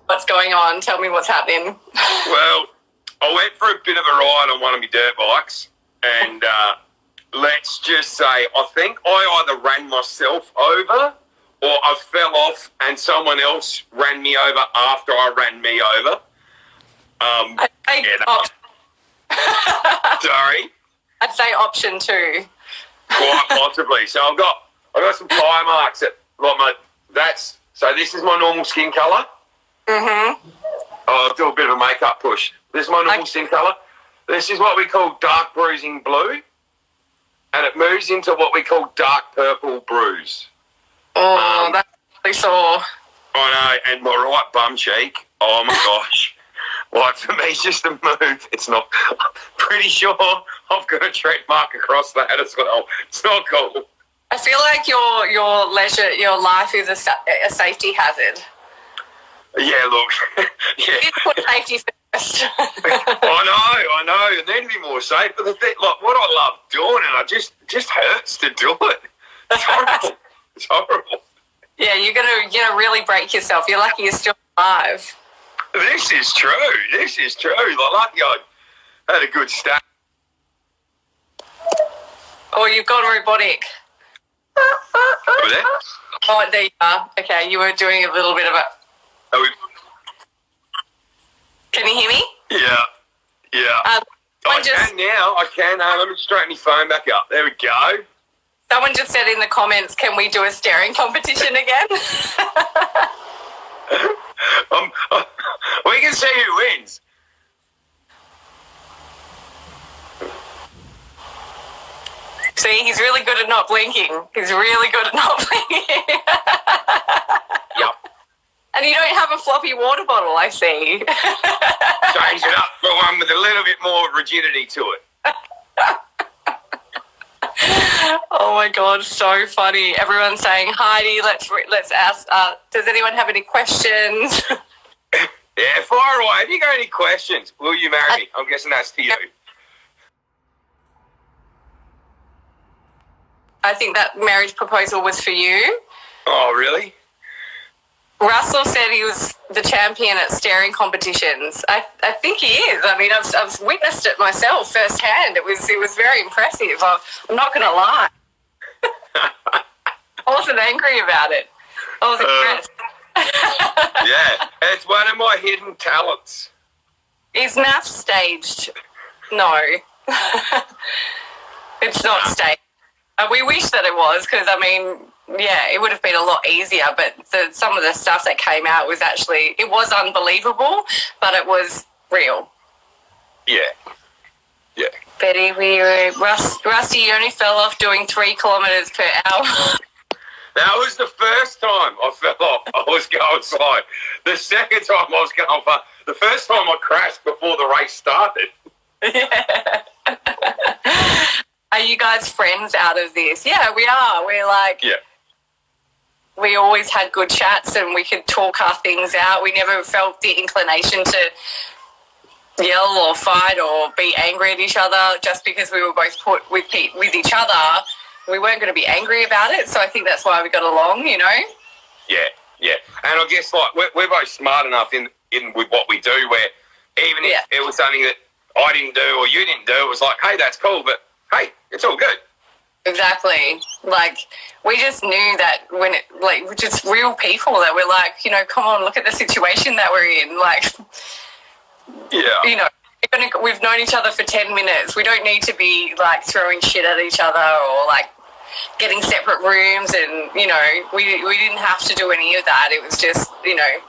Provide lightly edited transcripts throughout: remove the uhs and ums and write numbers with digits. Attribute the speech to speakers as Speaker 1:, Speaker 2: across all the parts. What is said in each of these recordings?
Speaker 1: What's going on? Tell me what's happening.
Speaker 2: Well, I went for a bit of a ride on one of my dirt bikes, and let's just say I think I either ran myself over or I fell off and someone else ran me over after I ran me over. Sorry?
Speaker 1: I'd say option 2.
Speaker 2: Quite possibly. So I've got some tire marks at so this is my normal skin colour.
Speaker 1: Mm-hmm.
Speaker 2: I'll do a bit of a makeup push. This is my normal skin colour. This is what we call dark bruising blue, and it moves into what we call dark purple bruise.
Speaker 1: Oh, that's really sore.
Speaker 2: I know, and my right bum cheek, oh my gosh. Like, for me, it's just a move. It's not, I'm pretty sure I've got a tread mark across that as well. It's not cool.
Speaker 1: I feel like your life is a safety hazard.
Speaker 2: Yeah, look. Yeah.
Speaker 1: You put safety first.
Speaker 2: I know. It need to be more safe. But the thing, like, what I love doing, and it just hurts to do it. It's horrible. It's horrible.
Speaker 1: Yeah, you're gonna really break yourself. You're lucky you're still alive.
Speaker 2: This is true. Like, lucky I had a good start.
Speaker 1: Oh, you've gone robotic.
Speaker 2: Over there?
Speaker 1: Oh, there you are. Okay, you were doing a little bit of a... Can you hear me?
Speaker 2: Yeah. I can. Let me straighten my phone back up. There we go.
Speaker 1: Someone just said in the comments, can we do a staring competition again?
Speaker 2: We can see who wins.
Speaker 1: See, he's really good at not blinking.
Speaker 2: Yep.
Speaker 1: And you don't have a floppy water bottle, I see.
Speaker 2: Change it up for one with a little bit more rigidity to it.
Speaker 1: Oh my God, so funny. Everyone's saying, Heidi, let's ask, does anyone have any questions?
Speaker 2: Yeah, fire away. Have you got any questions? Will you marry me? I'm guessing that's to you.
Speaker 1: I think that marriage proposal was for you.
Speaker 2: Oh, really?
Speaker 1: Russell said he was the champion at staring competitions. I think he is. I mean, I've witnessed it myself firsthand. It was very impressive. I'm not going to lie. I wasn't angry about it. I was impressed.
Speaker 2: Yeah, it's one of my hidden talents.
Speaker 1: Is math staged? No. It's not staged. We wish that it was because, I mean, yeah, it would have been a lot easier, but some of the stuff that came out was actually, it was unbelievable, but it was real.
Speaker 2: Yeah.
Speaker 1: Betty, Rusty, you only fell off doing 3 kilometres per hour.
Speaker 2: That was the first time I fell off. I was going slow. The second time I was going fast. The first time I crashed before the race started.
Speaker 1: Yeah. Are you guys friends out of this? Yeah, we are. We're like...
Speaker 2: Yeah.
Speaker 1: We always had good chats and we could talk our things out. We never felt the inclination to yell or fight or be angry at each other just because we were both put with each other. We weren't going to be angry about it, so I think that's why we got along, you know?
Speaker 2: Yeah. And I guess, like, we're both smart enough in with what we do where even if it was something that I didn't do or you didn't do, it was like, hey, that's cool, but, hey, it's all good.
Speaker 1: Exactly. Like, we just knew that when we're just real people that we're like, you know, come on, look at the situation that we're in. Like, you know, we've known each other for 10 minutes. We don't need to be, like, throwing shit at each other or, like, getting separate rooms and, you know, we didn't have to do any of that. It was just, you know,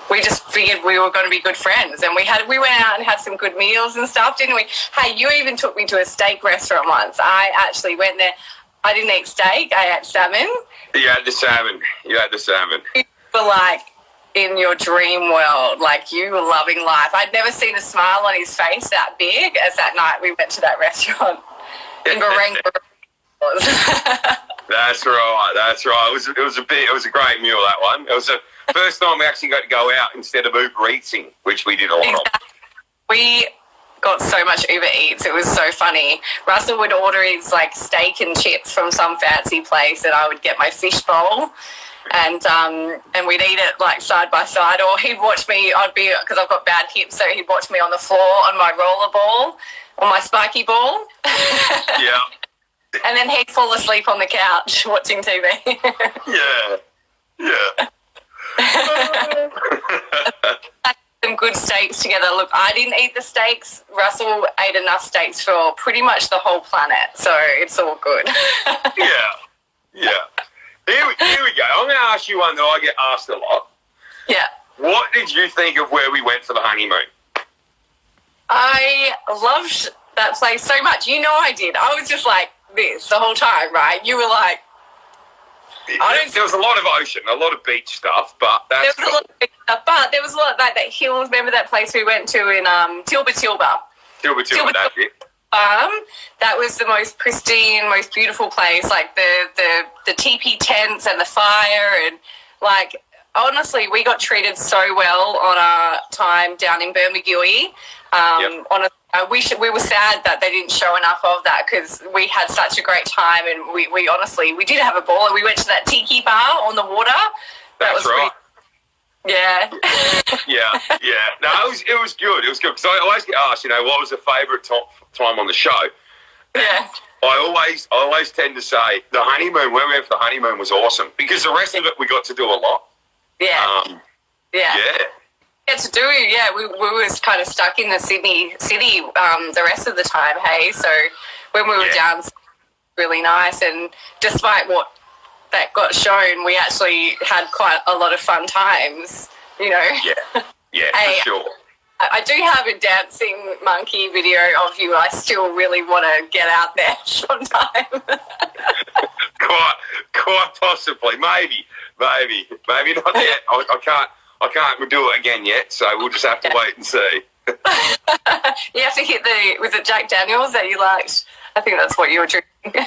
Speaker 1: we just figured we were going to be good friends, and we went out and had some good meals and stuff, didn't we? Hey, you even took me to a steak restaurant once. I actually went there. I didn't eat steak. I ate salmon.
Speaker 2: You had the salmon. You
Speaker 1: were like in your dream world, like you were loving life. I'd never seen a smile on his face that big as that night we went to that restaurant in Barangaroo.
Speaker 2: That's right. It was a great meal, that one. It was the first time we actually got to go out instead of Uber Eating, which we did a lot of.
Speaker 1: We got so much Uber Eats. It was so funny. Russell would order his like steak and chips from some fancy place, and I would get my fish bowl, and we'd eat it like side by side. Or he'd watch me. Because I've got bad hips, so he'd watch me on the floor on my roller ball, on my spiky ball.
Speaker 2: Yeah.
Speaker 1: And then he'd fall asleep on the couch watching TV.
Speaker 2: Yeah.
Speaker 1: Some good steaks together. Look, I didn't eat the steaks. Russell ate enough steaks for pretty much the whole planet, so it's all good.
Speaker 2: Yeah. Here we go. I'm going to ask you one that I get asked a lot.
Speaker 1: Yeah.
Speaker 2: What did you think of where we went for the honeymoon?
Speaker 1: I loved that place so much. You know I did. I was just like this the whole time, right? You were like...
Speaker 2: There was a lot of ocean, a lot of beach stuff, but that's
Speaker 1: there was a lot of beach stuff, but there was a lot of that hill. Remember that place we went to in Tilba?
Speaker 2: Tilba, that's it.
Speaker 1: That was the most pristine, most beautiful place. Like the teepee tents and the fire, and like honestly, we got treated so well on our time down in Bermagui. We were sad that they didn't show enough of that because we had such a great time, and we honestly did have a ball. And we went to that tiki bar on the water.
Speaker 2: That's right.
Speaker 1: Yeah.
Speaker 2: Yeah. No, it was good. It was good because I always get asked, what was the favourite time on the show?
Speaker 1: Yeah.
Speaker 2: I always tend to say the honeymoon. When we went for the honeymoon was awesome because the rest of it we got to do a lot.
Speaker 1: Yeah.
Speaker 2: Yeah.
Speaker 1: Get to do, we were kind of stuck in the Sydney city the rest of the time, hey? So when we were down, really nice, and despite what that got shown, we actually had quite a lot of fun times,
Speaker 2: Yeah,
Speaker 1: hey,
Speaker 2: for sure.
Speaker 1: I do have a dancing monkey video of you. I still really want to get out there sometime.
Speaker 2: quite possibly. Maybe not yet. I can't do it again yet, so we'll just have to wait and see.
Speaker 1: You have to hit was it Jack Daniels that you liked? I think that's what you were drinking.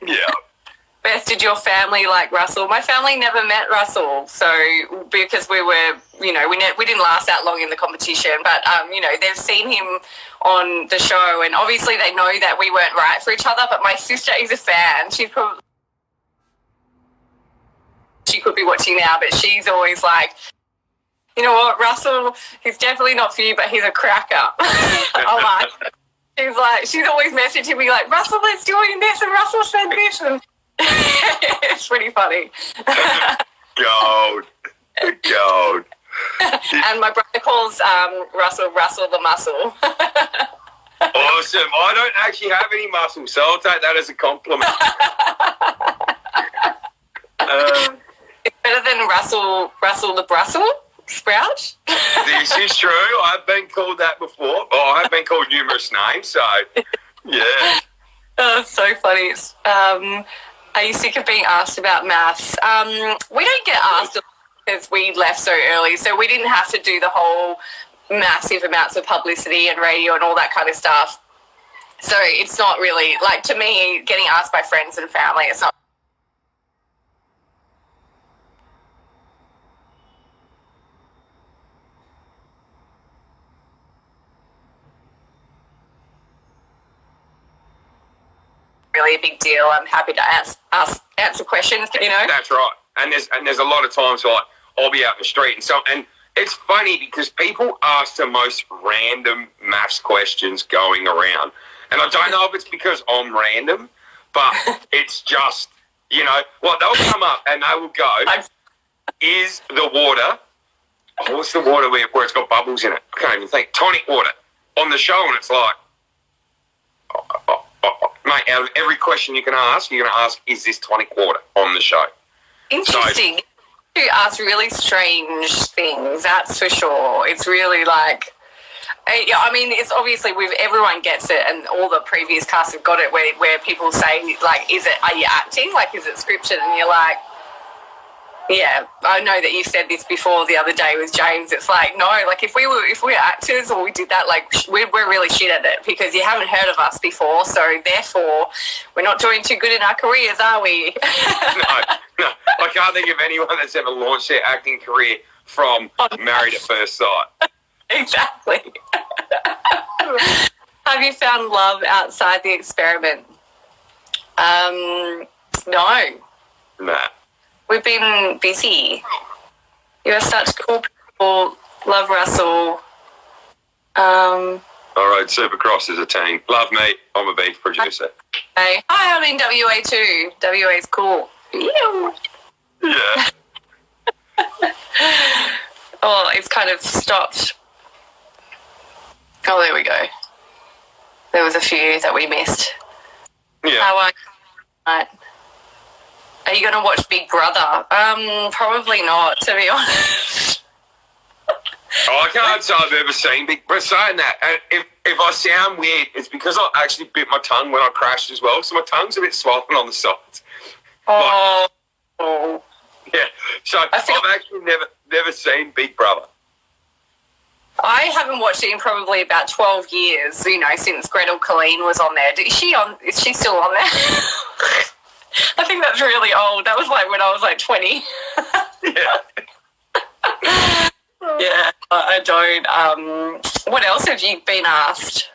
Speaker 2: Yeah.
Speaker 1: Beth, did your family like Russell? My family never met Russell, so because we were, we didn't last that long in the competition, but, they've seen him on the show, and obviously they know that we weren't right for each other, but my sister is a fan. She could be watching now, but she's always like, you know what, Russell, he's definitely not for you, but he's a cracker. She's always messaging me like, Russell is doing this, and Russell said this, and it's pretty funny.
Speaker 2: Gold.
Speaker 1: And my brother calls Russell the muscle.
Speaker 2: Awesome. I don't actually have any muscle, so I'll take that as a compliment.
Speaker 1: It's better than Russell the Brussels sprout.
Speaker 2: This is true. I've been called that before. I have been called numerous names, so yeah.
Speaker 1: Oh, so funny. Are you sick of being asked about maths? We don't get asked because we left so early, so we didn't have to do the whole massive amounts of publicity and radio and all that kind of stuff. So it's not really, like, to me, getting asked by friends and family, it's not really a big deal. I'm happy to answer questions,
Speaker 2: That's right. And there's a lot of times like I'll be out in the street and it's funny because people ask the most random maths questions going around. And I don't know if it's because I'm random, but it's just, they'll come up and they will go, is the water, what's the water where it's got bubbles in it? I can't even think. Tonic water on the show, and it's like, mate, out of every question you're going to ask, is this tonic water on the show?
Speaker 1: Interesting. You ask really strange things, that's for sure. It's really like, it's obviously everyone gets it, and all the previous casts have got it where people say, like, are you acting? Like, is it scripted? And you're like, yeah, I know that you said this before the other day with James. It's like, no, like if we're actors or we did that, like we're really shit at it because you haven't heard of us before. So therefore, we're not doing too good in our careers, are we?
Speaker 2: No, I can't think of anyone that's ever launched their acting career from Married at First Sight.
Speaker 1: Exactly. Have you found love outside the experiment? No.
Speaker 2: Nah.
Speaker 1: We've been busy. You're such cool people. Love Russell.
Speaker 2: I rode Supercross as a teen. Love me. I'm a beef producer.
Speaker 1: Hey. Hi, I'm in WA too. WA's cool. Ew.
Speaker 2: Yeah.
Speaker 1: Oh, it's kind of stopped. Oh, there we go. There was a few that we missed.
Speaker 2: Yeah.
Speaker 1: How are you? Right. Are you going to watch Big Brother? Probably not, to be honest.
Speaker 2: I can't say I've ever seen Big Brother. Saying that, and if I sound weird, it's because I actually bit my tongue when I crashed as well, so my tongue's a bit swollen on the sides.
Speaker 1: Oh.
Speaker 2: Yeah. So I've actually never seen Big Brother.
Speaker 1: I haven't watched it in probably about 12 years, since Gretel Colleen was on there. Is she still on there? I think that's really old. That was like when I was like 20.
Speaker 2: Yeah.
Speaker 1: Yeah, I don't. What else have you been asked?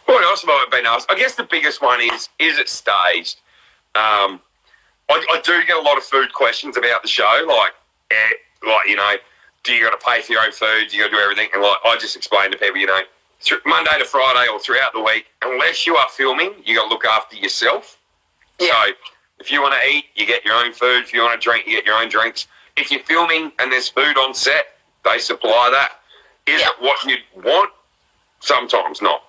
Speaker 2: What else have I been asked? I guess the biggest one is it staged? I do get a lot of food questions about the show, do you got to pay for your own food? Do you got to do everything? And I just explain to people, Monday to Friday or throughout the week, unless you are filming, you got to look after yourself. Yeah. So if you want to eat, you get your own food. If you want to drink, you get your own drinks. If you're filming and there's food on set, they supply that. Is it what you want? Sometimes not.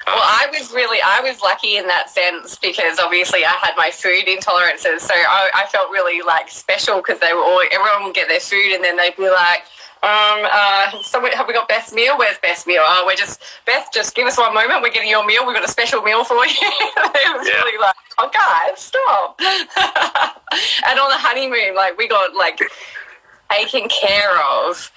Speaker 1: Well, I was lucky in that sense because obviously I had my food intolerances, so I felt really special because everyone would get their food and then they'd be like, have we got Beth's meal? Where's Beth's meal? Oh, Beth, just give us one moment. We're getting your meal. We've got a special meal for you. It was really oh guys, stop. And on the honeymoon, we got taken care of.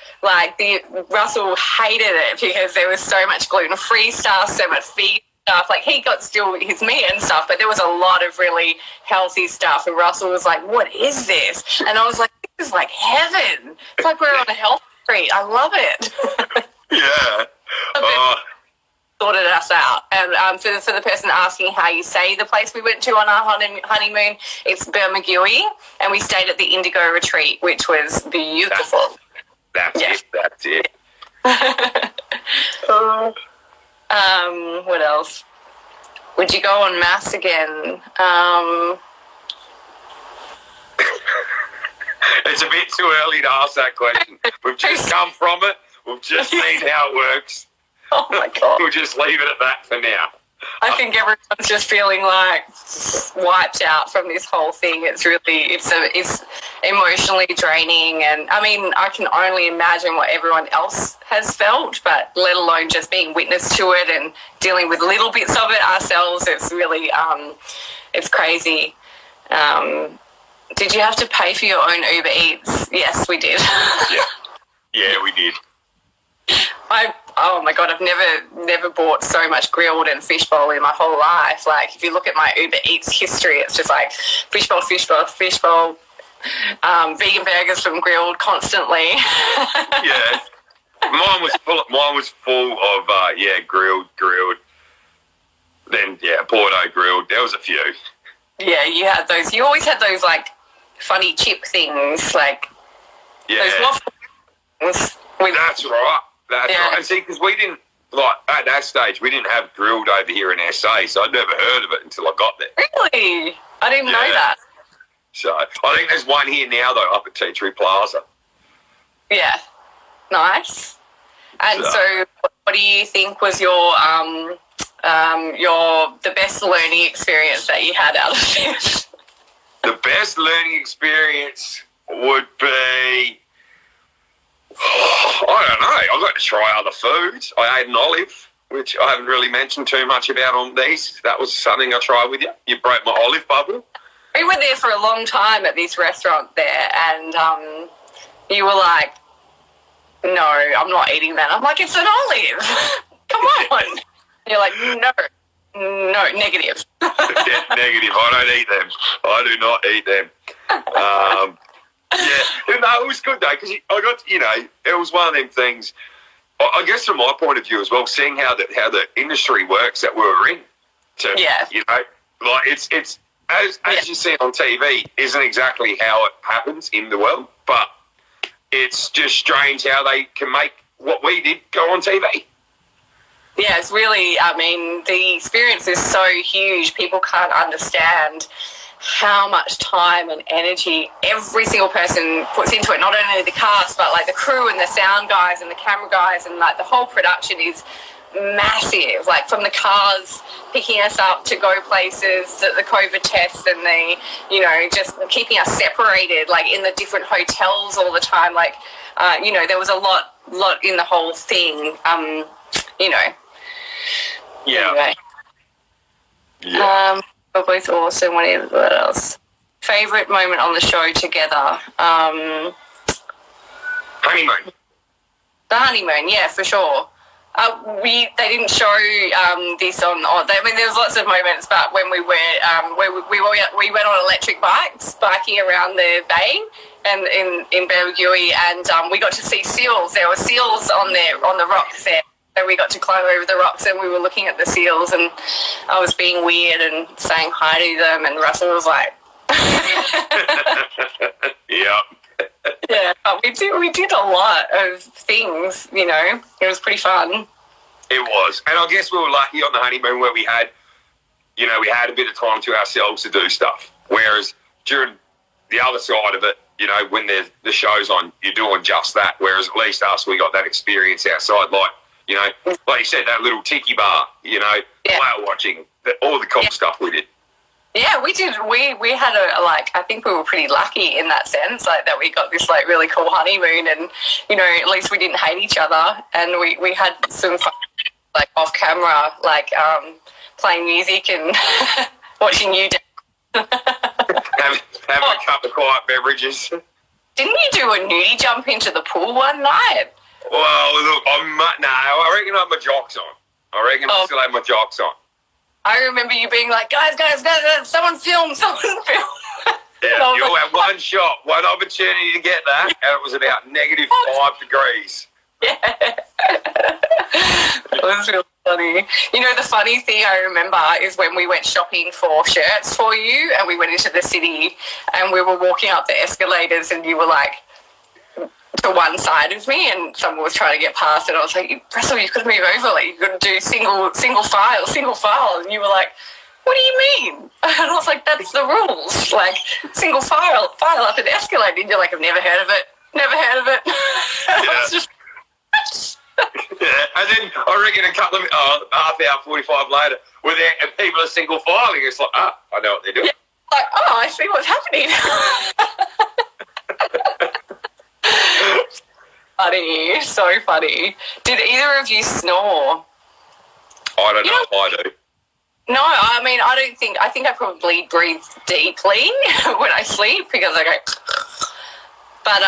Speaker 1: Russell hated it because there was so much gluten-free stuff, so much vegan stuff. He got still his meat and stuff, but there was a lot of really healthy stuff. And Russell was like, "What is this?" And I was like, "This is like heaven. It's like we're on a health treat. I love it."
Speaker 2: Yeah.
Speaker 1: Sorted us out. And for the person asking how you say the place we went to on our honeymoon, it's Bermagui, and we stayed at the Indigo Retreat, which was beautiful.
Speaker 2: That's it.
Speaker 1: What else? Would you go on mass again?
Speaker 2: It's a bit too early to ask that question. We've just come from it. We've just seen how it works.
Speaker 1: Oh my God.
Speaker 2: We'll just leave it at that for now.
Speaker 1: I think everyone's just feeling wiped out from this whole thing. It's emotionally draining, and I can only imagine what everyone else has felt, but let alone just being witness to it and dealing with little bits of it ourselves. It's really, it's crazy. Did you have to pay for your own Uber Eats? Yes, we did.
Speaker 2: Yeah, we did.
Speaker 1: Oh my God, I've never bought so much grilled and fishbowl in my whole life. If you look at my Uber Eats history, it's just fishbowl, vegan burgers from Grilled constantly.
Speaker 2: Yeah, mine was full of grilled. Then Porto grilled. There was a few.
Speaker 1: Yeah, you had those. You always had those funny chip things, those waffles.
Speaker 2: That's right. That's right. And see, because we didn't, at that stage, we didn't have Grilled over here in SA, so I'd never heard of it until I got there.
Speaker 1: Really? I didn't know that.
Speaker 2: So I think there's one here now, though, up at Tea Tree Plaza.
Speaker 1: Yeah. Nice. And so what do you think was the best learning experience that you had out of this?
Speaker 2: The best learning experience would be... I don't know. I got to try other foods. I ate an olive, which I haven't really mentioned too much about on these. That was something I tried with you. You broke my olive bubble.
Speaker 1: We were there for a long time at this restaurant there, and you were like, "No, I'm not eating that." I'm like, "It's an olive. Come on." And you're like, "No, negative."
Speaker 2: Negative. I don't eat them. I do not eat them. Yeah, no, it was good though because I got, it was one of them things. I guess from my point of view as well, seeing how the industry works that we were in, you know, like it's as you see on TV, isn't exactly how it happens in the world, but it's just strange how they can make what we did go on TV.
Speaker 1: Yeah, it's really, I mean, the experience is so huge. People can't understand how much time and energy every single person puts into it. Not only the cast, but like the crew and the sound guys and the camera guys, and like the whole production is massive. Like from the cars picking us up to go places, the COVID tests, and the, you know, just keeping us separated, like in the different hotels all the time. Like, you know, there was a lot in the whole thing. You know.
Speaker 2: Yeah.
Speaker 1: Anyway.
Speaker 2: Yeah.
Speaker 1: We're both awesome. What else? Favorite moment on the show together?
Speaker 2: Honeymoon.
Speaker 1: The honeymoon, yeah, for sure. They didn't show this on. I mean, there was lots of moments, but when we were we went on electric bikes, biking around the bay and in Bergui, and we got to see seals. There were seals on the rocks there. So we got to climb over the rocks and we were looking at the seals, and I was being weird and saying hi to them, and Russell was like...
Speaker 2: Yeah.
Speaker 1: Yeah, but we did a lot of things, you know. It was pretty fun.
Speaker 2: It was. And I guess we were lucky on the honeymoon where we had a bit of time to ourselves to do stuff. Whereas during the other side of it, you know, when the show's on, you're doing just that. Whereas at least us, we got that experience outside, like, you know, like you said, that little tiki bar, you know, whale watching, all the cool stuff we did.
Speaker 1: Yeah, we did. We had I think we were pretty lucky in that sense, like that we got this like really cool honeymoon, and, you know, at least we didn't hate each other, and we had some fun, like off camera, like playing music and watching you
Speaker 2: having a cup of quiet beverages.
Speaker 1: Didn't you do a nudie jump into the pool one night?
Speaker 2: Well, look, I reckon I had my jocks on. I reckon I still had my jocks on.
Speaker 1: I remember you being like, guys, someone film.
Speaker 2: Yeah, you had one shot, one opportunity to get that, and it was about -5 degrees.
Speaker 1: Yeah. It was really funny. You know, the funny thing I remember is when we went shopping for shirts for you, and we went into the city, and we were walking up the escalators, and you were like, to one side of me, and someone was trying to get past, and I was like, Russell, you could move over, like you could do single file, and you were like, what do you mean? And I was like, that's the rules, like single file up an escalator, and you're like, I've never heard of it. I was just
Speaker 2: yeah, and then I reckon a couple of half hour, 45 later, we're there and people are single filing. It's like, I know what they're doing.
Speaker 1: Yeah, like, I see what's happening. Funny, so funny. Did either of you snore?
Speaker 2: I don't know if I do.
Speaker 1: No, I mean, I think I probably breathe deeply when I sleep, because I go... But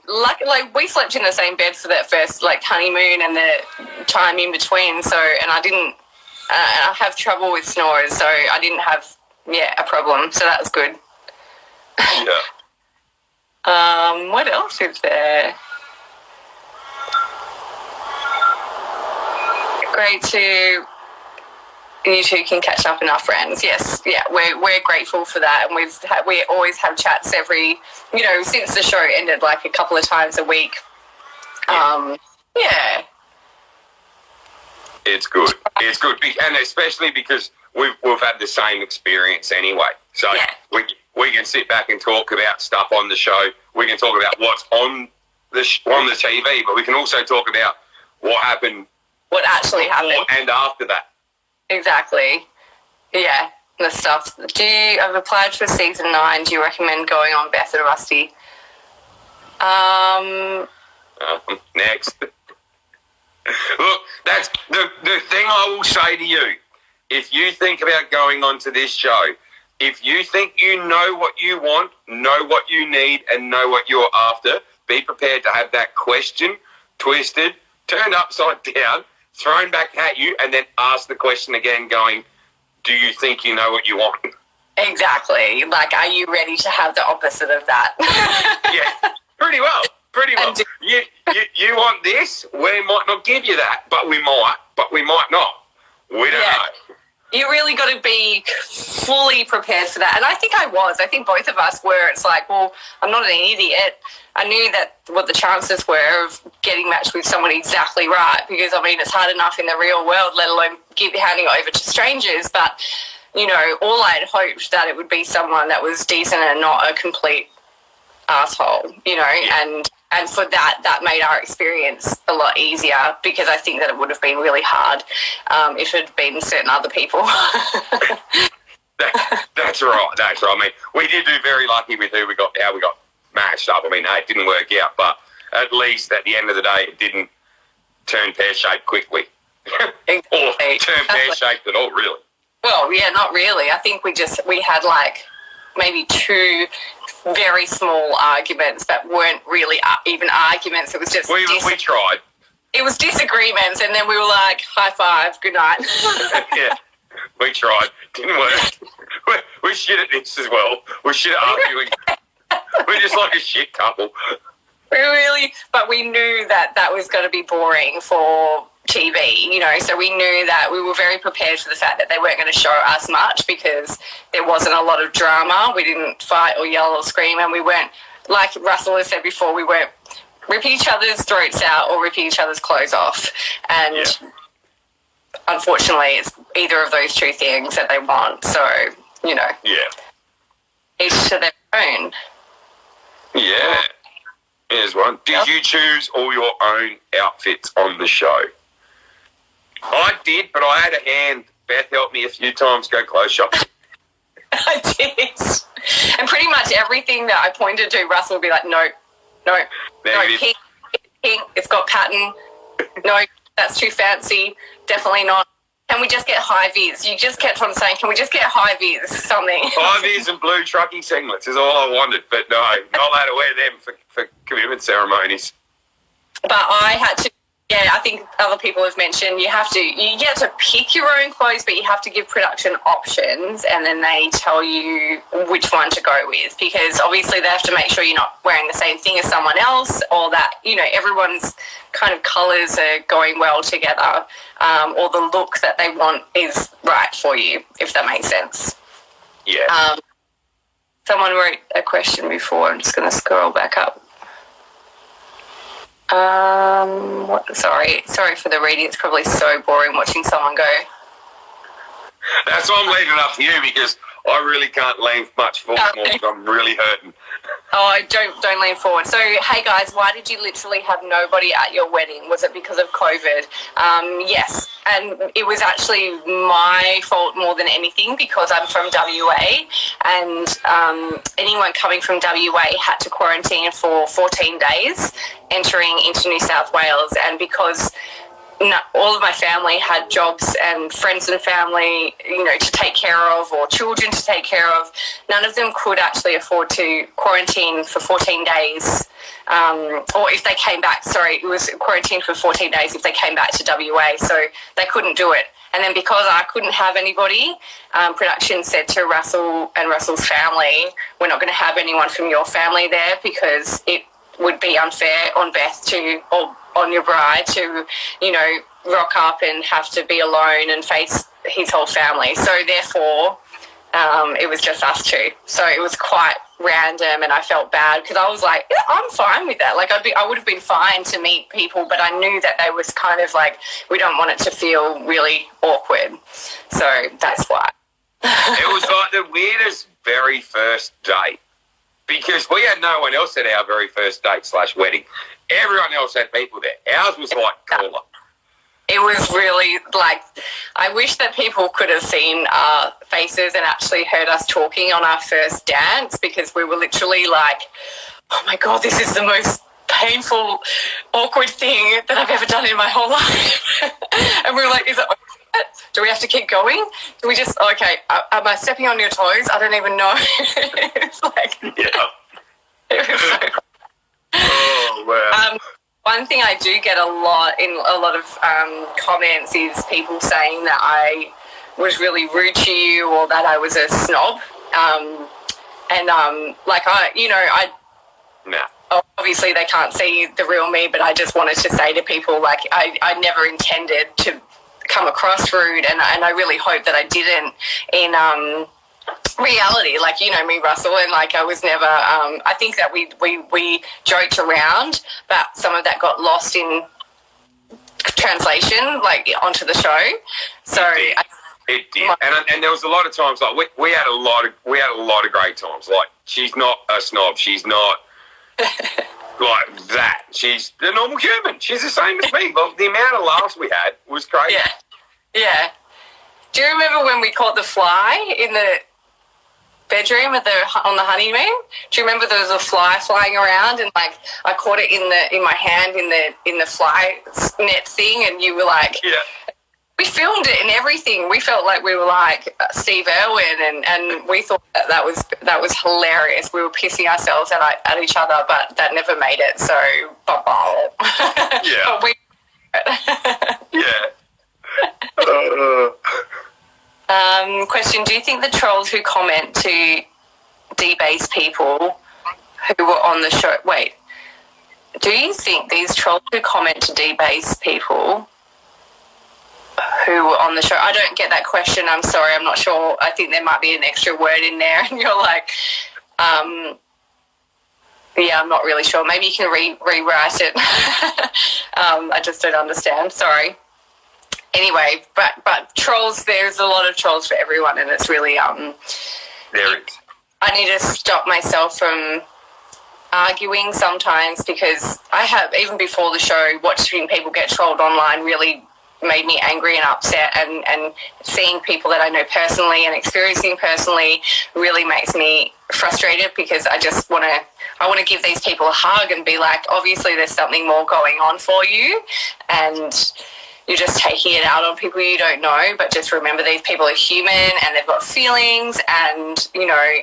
Speaker 1: like we slept in the same bed for that first like honeymoon and the time in between. So, and I didn't. I have trouble with snores, so I didn't have a problem. So that was good.
Speaker 2: Yeah.
Speaker 1: What else is there? Great to. You two can catch up in our friends. Yes, yeah, we're grateful for that, and we always have chats every, you know, since the show ended, like a couple of times a week. Yeah.
Speaker 2: It's good. It's good, and especially because we've had the same experience anyway. So we can sit back and talk about stuff on the show. We can talk about what's on the TV, but we can also talk about what happened,
Speaker 1: what actually happened,
Speaker 2: and after that.
Speaker 1: Exactly. Yeah, the stuff. I've applied for season 9. Do you recommend going on Beth and Rusty?
Speaker 2: Next. Look, that's the thing I will say to you. If you think about going on to this show, if you think you know what you want, know what you need, and know what you're after, be prepared to have that question twisted, turned upside down, thrown back at you, and then ask the question again going, do you think you know what you want?
Speaker 1: Exactly. Like, are you ready to have the opposite of that?
Speaker 2: Yeah, pretty well. you want this? We might not give you that, but we might not. We don't know.
Speaker 1: You really got to be fully prepared for that. And I think I was. I think both of us were. It's like, well, I'm not an idiot. I knew that what the chances were of getting matched with someone exactly right, because, I mean, it's hard enough in the real world, let alone handing it over to strangers. But, you know, all I'd hoped that it would be someone that was decent and not a complete asshole, you know, and for that made our experience a lot easier, because I think that it would have been really hard if it had been certain other people.
Speaker 2: That's right. I mean, we did do very lucky with how we got matched up. I mean, it didn't work out, but at least at the end of the day, it didn't turn pear-shaped quickly. Or turn pear-shaped at all, really.
Speaker 1: Well, yeah, not really. I think we had like maybe 2 very small arguments that weren't really even arguments. It was just
Speaker 2: we tried.
Speaker 1: It was disagreements, and then we were like, high five, good night.
Speaker 2: Yeah, we tried. Didn't work. We're shit at this as well. We're shit at arguing. We're just like a shit couple.
Speaker 1: But we knew that was going to be boring for TV, you know, so we knew that we were very prepared for the fact that they weren't going to show us much, because there wasn't a lot of drama. We didn't fight or yell or scream, and we weren't, like Russell has said before, we weren't ripping each other's throats out or ripping each other's clothes off. And unfortunately, it's either of those 2 things that they want. So, you know, each to their own.
Speaker 2: Yeah. Here's one. Did you choose all your own outfits on the show? I did, but I had a hand. Beth helped me a few times go clothes shopping.
Speaker 1: I did. And pretty much everything that I pointed to, Russell would be like, no, pink, it's got pattern. No, that's too fancy. Definitely not. Can we just get high-vis? You just kept on saying, can we just get high-vis, something?
Speaker 2: High-vis and blue trucking singlets is all I wanted, but no, not allowed to wear them for commitment ceremonies.
Speaker 1: But I had to, I think other people have mentioned, you get to pick your own clothes, but you have to give production options, and then they tell you which one to go with, because obviously they have to make sure you're not wearing the same thing as someone else, or that, you know, everyone's kind of colours are going well together, or the look that they want is right for you, if that makes sense.
Speaker 2: Yeah.
Speaker 1: Someone wrote a question before. I'm just going to scroll back up. Sorry for the reading. It's probably so boring watching someone go.
Speaker 2: That's why I'm leaving it up to you, because I really can't lean much forward more, because I'm really hurting.
Speaker 1: Oh, don't lean forward. So, hey guys, why did you literally have nobody at your wedding? Was it because of COVID? Yes, and it was actually my fault more than anything, because I'm from WA, and anyone coming from WA had to quarantine for 14 days entering into New South Wales, and because all of my family had jobs and friends and family, you know, to take care of, or children to take care of. None of them could actually afford to quarantine for 14 days. Or if they came back, it was quarantine for 14 days if they came back to WA. So they couldn't do it. And then because I couldn't have anybody, production said to Russell and Russell's family, we're not going to have anyone from your family there, because it would be unfair on Beth or on your bride to, you know, rock up and have to be alone and face his whole family. So therefore, it was just us 2. So it was quite random, and I felt bad, because I was like, yeah, I'm fine with that. Like I would have been fine to meet people, but I knew that they was kind of like, we don't want it to feel really awkward. So that's why.
Speaker 2: It was like the weirdest very first date, because we had no one else at our very first date / wedding. Everyone else had people there. Ours was like cooler.
Speaker 1: It was really like, I wish that people could have seen our faces and actually heard us talking on our first dance, because we were literally like, oh my God, this is the most painful, awkward thing that I've ever done in my whole life. And we were like, is it okay? Do we have to keep going? Do we just, okay, am I stepping on your toes? I don't even know. It's like, it was so
Speaker 2: oh, wow.
Speaker 1: One thing I do get a lot of comments is people saying that I was really rude to you, or that I was a snob. obviously they can't see the real me, but I just wanted to say to people, like, I never intended to come across rude, and I really hope that I didn't in reality. Like, you know me, Russell, and like I was never I think that we joked around, but some of that got lost in translation, like onto the show. So
Speaker 2: it did. And there was a lot of times, like we had a lot of great times. Like, she's not a snob, she's not like that. She's a normal human. She's the same as me. But the amount of laughs we had was crazy.
Speaker 1: Yeah. Do you remember when we caught the fly in the bedroom on the honeymoon? Do you remember there was a fly flying around, and like I caught it in my hand in the fly net thing, and you were like, we filmed it and everything. We felt like we were like Steve Irwin, and we thought that was hilarious. We were pissing ourselves at each other, but that never made it. So,
Speaker 2: yeah, yeah.
Speaker 1: Question: do you think the trolls who comment to debase people who were on the show? Wait, do you think these trolls who comment to debase people who were on the show? I don't get that question. I'm sorry. I'm not sure. I think there might be an extra word in there, and you're like, yeah, I'm not really sure. Maybe you can rewrite it. I just don't understand. Sorry. Anyway, but trolls, there's a lot of trolls for everyone, and it's really
Speaker 2: there is.
Speaker 1: I need to stop myself from arguing sometimes, because I have, even before the show, watching people get trolled online really made me angry and upset, and seeing people that I know personally and experiencing personally really makes me frustrated, because I want to give these people a hug and be like, obviously there's something more going on for you, and you're just taking it out on people you don't know. But just remember, these people are human and they've got feelings, and, you know,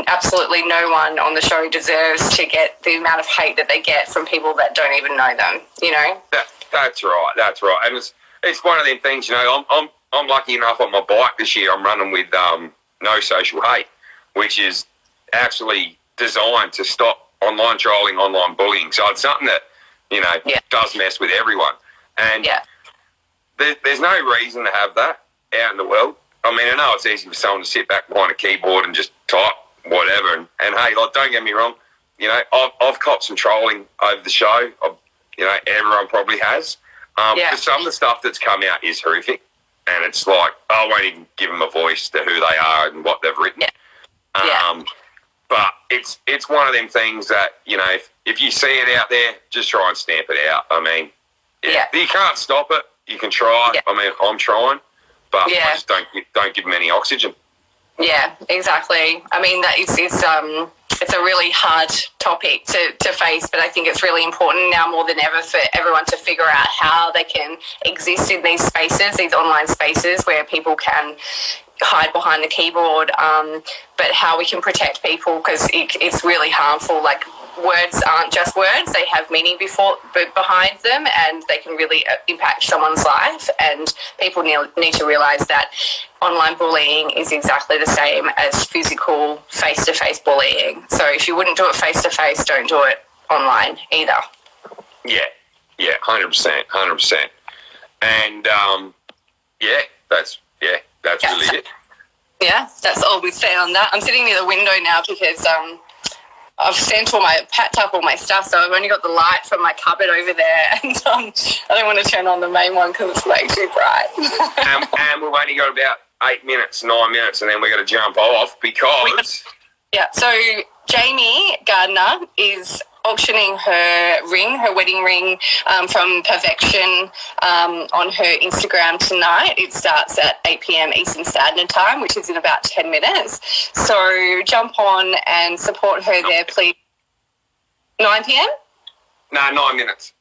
Speaker 1: absolutely no one on the show deserves to get the amount of hate that they get from people that don't even know them, you know?
Speaker 2: That's right. And it's one of them things, you know, I'm lucky enough on my bike this year, I'm running with No Social Hate, which is actually designed to stop online trolling, online bullying. So it's something that, you know, does mess with everyone. And there's no reason to have that out in the world. I mean, I know it's easy for someone to sit back behind a keyboard and just type whatever. And hey, like, don't get me wrong, you know, I've copped some trolling over the show. You know, everyone probably has. But some of the stuff that's come out is horrific. And it's like, I won't even give them a voice to who they are and what they've written. But it's one of them things that, you know, if you see it out there, just try and stamp it out. I mean, you can't stop it. You can try. I mean, I'm trying, but I just don't give them any oxygen.
Speaker 1: Yeah, exactly. I mean, it's a really hard topic to face, but I think it's really important now more than ever for everyone to figure out how they can exist in these spaces, these online spaces where people can hide behind the keyboard, but how we can protect people, because it's really harmful. Like, words aren't just words, they have meaning behind them, and they can really impact someone's life, and people need to realise that online bullying is exactly the same as physical face-to-face bullying. So if you wouldn't do it face-to-face, don't do it online either.
Speaker 2: Yeah, 100%. And that's really it.
Speaker 1: Yeah, that's all we say on that. I'm sitting near the window now because I've packed up all my stuff, so I've only got the light from my cupboard over there, and I don't want to turn on the main one because it's way too bright.
Speaker 2: and we've only got about 9 minutes, and then we're going to jump off because...
Speaker 1: So Jamie Gardner is auctioning her wedding ring from Perfection on her Instagram tonight. It starts at 8 p.m. Eastern Standard Time, which is in about 10 minutes. So jump on and support her there, please. 9 p.m.?
Speaker 2: No, 9 minutes.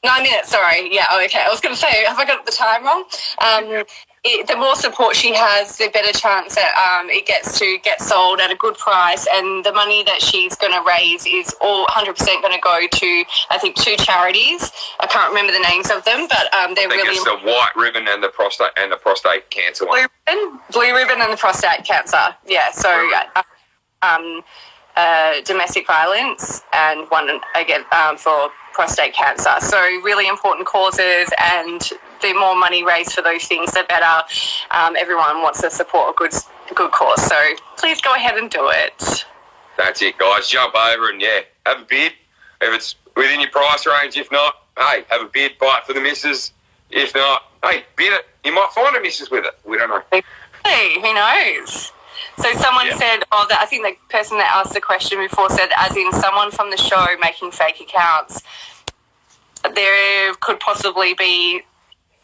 Speaker 1: 9 minutes, sorry. Yeah, okay. I was going to say, have I got the time wrong? The more support she has, the better chance that it gets to get sold at a good price, and the money that she's going to raise is all 100% going to go to, I think, 2 charities. I can't remember the names of them, but they're really...
Speaker 2: It's the White Ribbon and the prostate cancer one.
Speaker 1: Blue Ribbon and the prostate cancer. Yeah, so domestic violence, and one again for prostate cancer. So really important causes, and the more money raised for those things, the better. Everyone wants to support a good cause. So please go ahead and do it.
Speaker 2: That's it, guys. Jump over and, have a bid. If it's within your price range, if not, hey, have a bid, buy it for the missus. If not, hey, bid it. You might find a missus with it. We don't know.
Speaker 1: Hey, who knows? So someone said, I think the person that asked the question before said, as in someone from the show making fake accounts. There could possibly be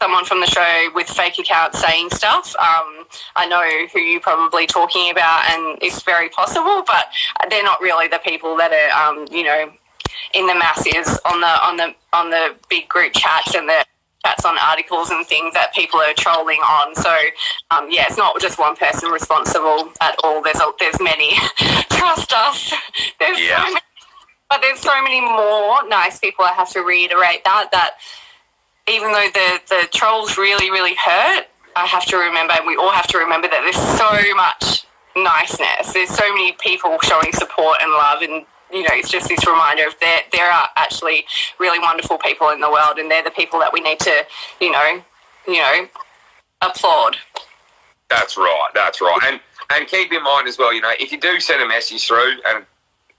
Speaker 1: someone from the show with fake accounts saying stuff. I know who you're probably talking about, and it's very possible, but they're not really the people that are, in the masses on the big group chats and the chats on articles and things that people are trolling on. So, it's not just one person responsible at all. There's many. Trust us. There's so many, but there's so many more nice people. I have to reiterate that even though the trolls really, really hurt, I have to remember, and we all have to remember, that there's so much niceness. There's so many people showing support and love, and it's just this reminder of there are actually really wonderful people in the world, and they're the people that we need to, applaud.
Speaker 2: That's right. And keep in mind as well, if you do send a message through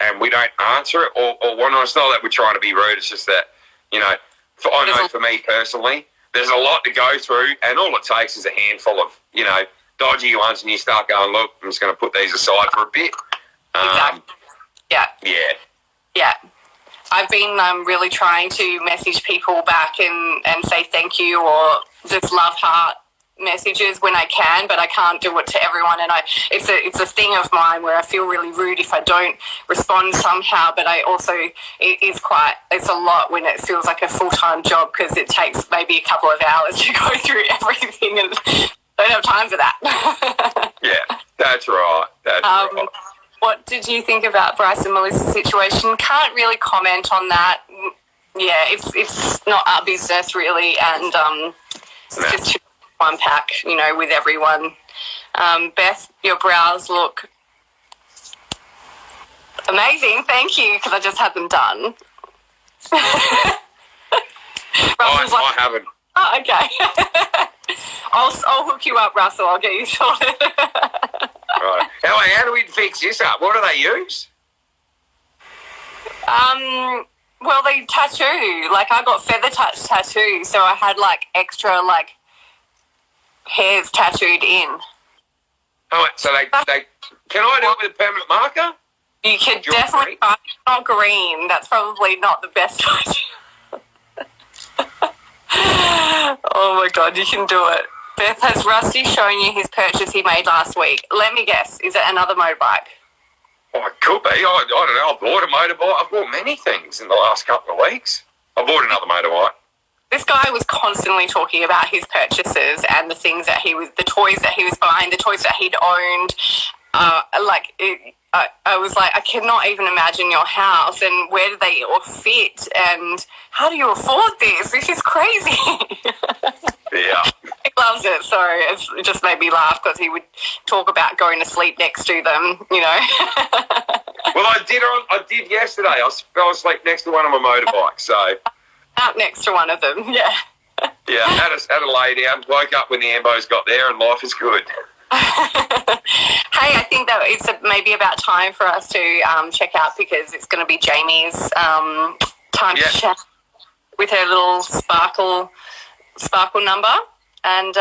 Speaker 2: and we don't answer it or whatnot, it's not that we're trying to be rude. It's just that, for me personally, there's a lot to go through, and all it takes is a handful of, dodgy ones, and you start going, look, I'm just going to put these aside for a bit.
Speaker 1: Exactly. Yeah.
Speaker 2: Yeah.
Speaker 1: I've been really trying to message people back and say thank you, or just love heart messages when I can, but I can't do it to everyone, and it's a thing of mine where I feel really rude if I don't respond somehow, but I also, it's a lot when it feels like a full-time job, because it takes maybe a couple of hours to go through everything, and I don't have time for that.
Speaker 2: Yeah, that's right. Right.
Speaker 1: What did you think about Bryce and Melissa's situation? Can't really comment on that. Yeah, it's not our business really, and it's just too unpack, with everyone. Beth, your brows look amazing. Thank you, because I just had them done.
Speaker 2: I haven't.
Speaker 1: Oh, okay. I'll hook you up, Russell. I'll get you sorted.
Speaker 2: Right. How do we fix this up? What do they use?
Speaker 1: Well, they tattoo. Like, I got feather touch tattoo, so I had extra hairs tattooed in.
Speaker 2: Oh, so they can I do it with a permanent marker?
Speaker 1: You can definitely try. It's not green. That's probably not the best idea. Oh my God, you can do it. Beth, has Rusty shown you his purchase he made last week? Let me guess. Is it another motorbike?
Speaker 2: Oh, it could be. I don't know. I bought a motorbike. I've bought many things in the last couple of weeks. I bought another motorbike.
Speaker 1: This guy was constantly talking about his purchases and the things that the toys that he was buying, the toys that he'd owned. I was like, I cannot even imagine your house, and where do they all fit, and how do you afford this? This is crazy.
Speaker 2: Yeah.
Speaker 1: He loves it, so it just made me laugh, because he would talk about going to sleep next to them,
Speaker 2: Well, I did yesterday. I fell asleep next to one of my motorbikes, so...
Speaker 1: Out next to one of them, yeah.
Speaker 2: Yeah, had a lay down, woke up when the ambos got there, and life is good.
Speaker 1: Hey, I think that it's maybe about time for us to check out, because it's going to be Jamie's time to chat with her little sparkle number, and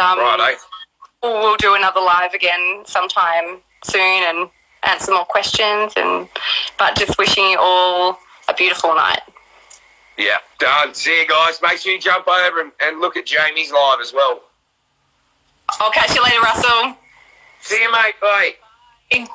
Speaker 1: we'll do another live again sometime soon and answer more questions. But just wishing you all a beautiful night.
Speaker 2: Yeah, done. See you guys. Make sure you jump over and look at Jamie's live as well.
Speaker 1: I'll catch you later, Russell.
Speaker 2: See you, mate. Bye.
Speaker 1: Bye.